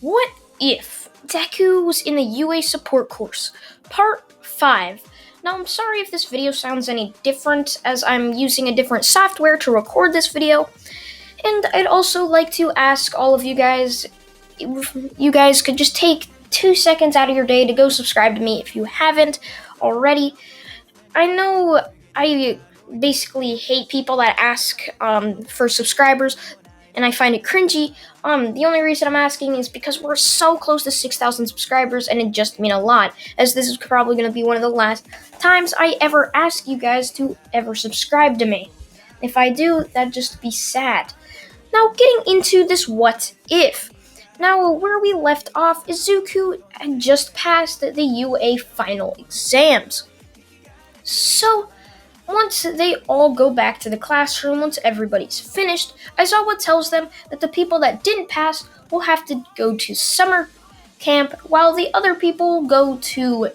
What if Deku was in the UA support course? Part 5. Now, I'm sorry if this video sounds any different, as I'm using a different software to record this video. And I'd also like to ask all of you guys, if you guys could just take 2 seconds out of your day to go subscribe to me if you haven't already. I know I basically hate people that ask for subscribers, and I find it cringy. The only reason I'm asking is because we're so close to 6,000 subscribers, and it just means a lot, as this is probably going to be one of the last times I ever ask you guys to ever subscribe to me. If I do, that'd just be sad. Now, getting into this what if. Now, where we left off, Izuku had just passed the UA final exams. So, once they all go back to the classroom, once everybody's finished, Aizawa tells them that the people that didn't pass will have to go to summer camp, while the other people go to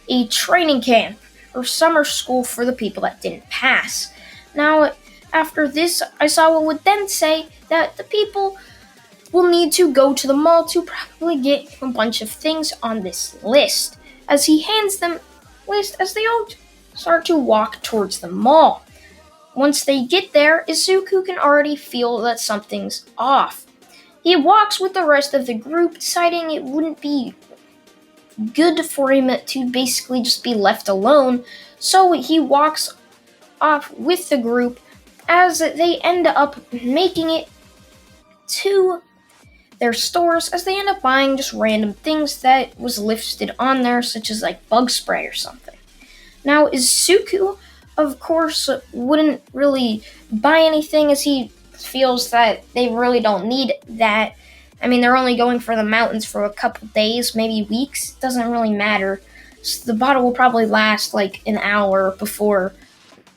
a training camp or summer school for the people that didn't pass. Now, after this, Aizawa would then say that the people will need to go to the mall to probably get a bunch of things on this list, as he hands them a list as they all start to walk towards the mall. Once they get there, Izuku can already feel that something's off. He walks with the rest of the group, deciding it wouldn't be good for him to basically just be left alone, so he walks off with the group as they end up making it to their stores, as they end up buying just random things that was listed on there, such as like bug spray or something. Now, Izuku, of course, wouldn't really buy anything, as he feels that they really don't need that. I mean, they're only going for the mountains for a couple days, maybe weeks. It doesn't really matter. So the bottle will probably last like an hour before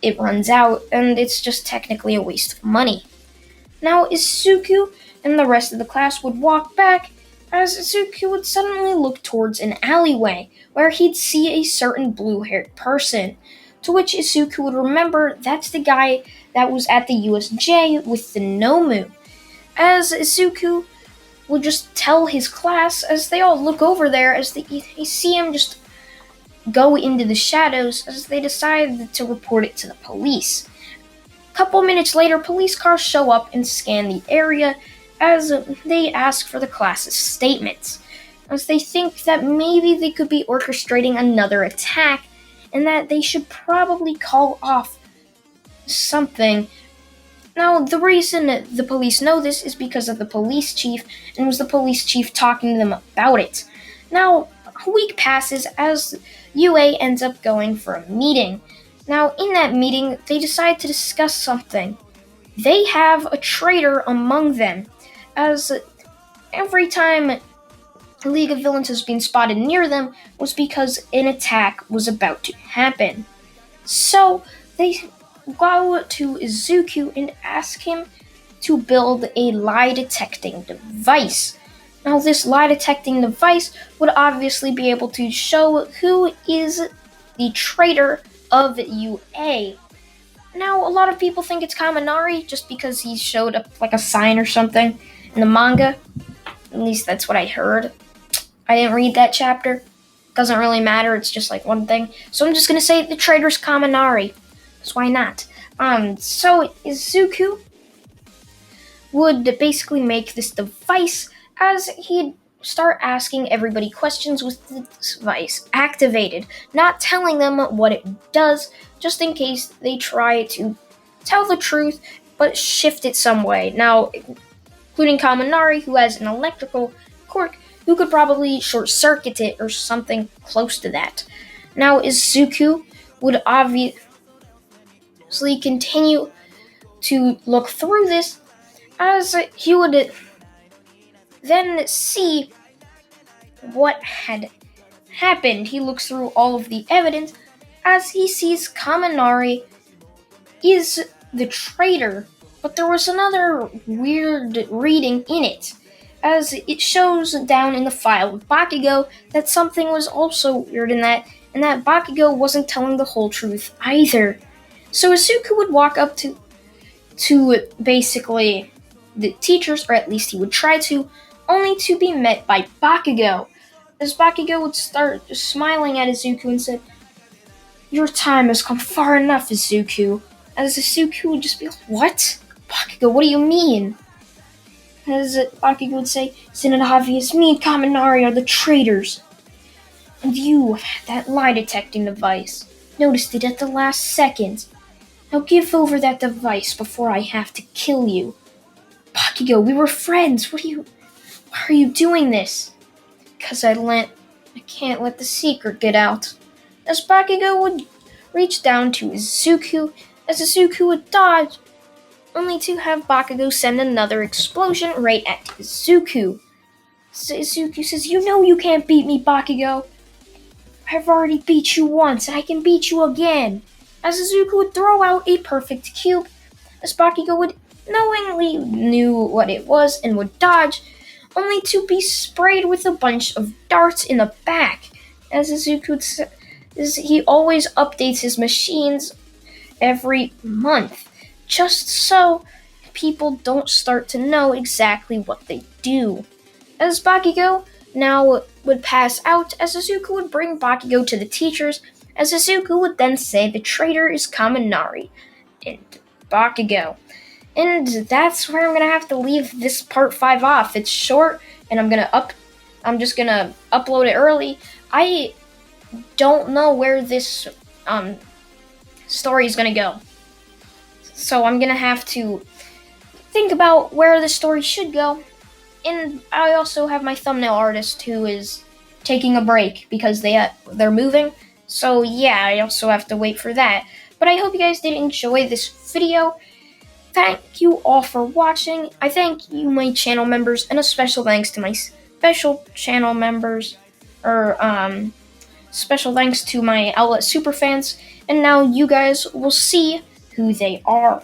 it runs out, and it's just technically a waste of money. Now, Izuku and the rest of the class would walk back, as Izuku would suddenly look towards an alleyway where he'd see a certain blue-haired person, to which Izuku would remember that's the guy that was at the USJ with the Nomu. As Izuku would just tell his class, as they all look over there, as they see him just go into the shadows, as they decide to report it to the police. A couple minutes later, police cars show up and scan the area, as they ask for the class's statements, as they think that maybe they could be orchestrating another attack, and that they should probably call off something. Now, the reason the police know this is because of the police chief, and it was the police chief talking to them about it. Now, a week passes as UA ends up going for a meeting. Now, in that meeting, they decide to discuss something. They have a traitor among them, as every time League of Villains has been spotted near them was because an attack was about to happen. So they go to Izuku and ask him to build a lie detecting device. Now, this lie detecting device would obviously be able to show who is the traitor of UA. Now, a lot of people think it's Kaminari just because he showed up like a sign or something in the manga. At least that's what I heard. I didn't read that chapter. Doesn't really matter, it's just like one thing. So I'm just gonna say the traitor's Kaminari. So why not? So Izuku would basically make this device, as he'd start asking everybody questions with the device activated, not telling them what it does, just in case they try to tell the truth, but shift it some way. Now, including Kaminari, who has an electrical quirk, who could probably short-circuit it or something close to that. Now, Izuku would obviously continue to look through this, as he would then see what had happened. He looks through all of the evidence, as he sees Kaminari is the traitor, but there was another weird reading in it, as it shows down in the file with Bakugo that something was also weird in that, and that Bakugo wasn't telling the whole truth either. So Izuku would walk up to basically the teachers, or at least he would try to, only to be met by Bakugo. As Bakugo would start smiling at Izuku and said, "Your time has come far enough, Izuku." As Izuku would just be like, "What? Bakugo, what do you mean?" As Bakugo would say, "Isn't it obvious? Me and Kaminari are the traitors. And you, that lie detecting device, noticed it at the last second. Now give over that device before I have to kill you." "Bakugo, we were friends. Why are you doing this?" "Because I can't let the secret get out." As Bakugo would reach down to Izuku, as Izuku would dodge, only to have Bakugo send another explosion right at Izuku. So Izuku says, "You know you can't beat me, Bakugo. I've already beat you once, and I can beat you again." As Izuku would throw out a perfect cube, as Bakugo would knowingly knew what it was and would dodge, only to be sprayed with a bunch of darts in the back. As Izuku says, he always updates his machines every month, just so people don't start to know exactly what they do. As Bakugo now would pass out, as Izuku would bring Bakugo to the teachers, as Izuku would then say the traitor is Kaminari and Bakugo. And that's where I'm gonna have to leave this part 5 off. It's short, and I'm just gonna upload it early. I don't know where this story is gonna go, so I'm gonna have to think about where the story should go. And I also have my thumbnail artist who is taking a break because they're moving. So yeah, I also have to wait for that. But I hope you guys did enjoy this video. Thank you all for watching. I thank you, my channel members, and a special thanks to my special channel members, special thanks to my Outlet Superfans. And now you guys will see who they are.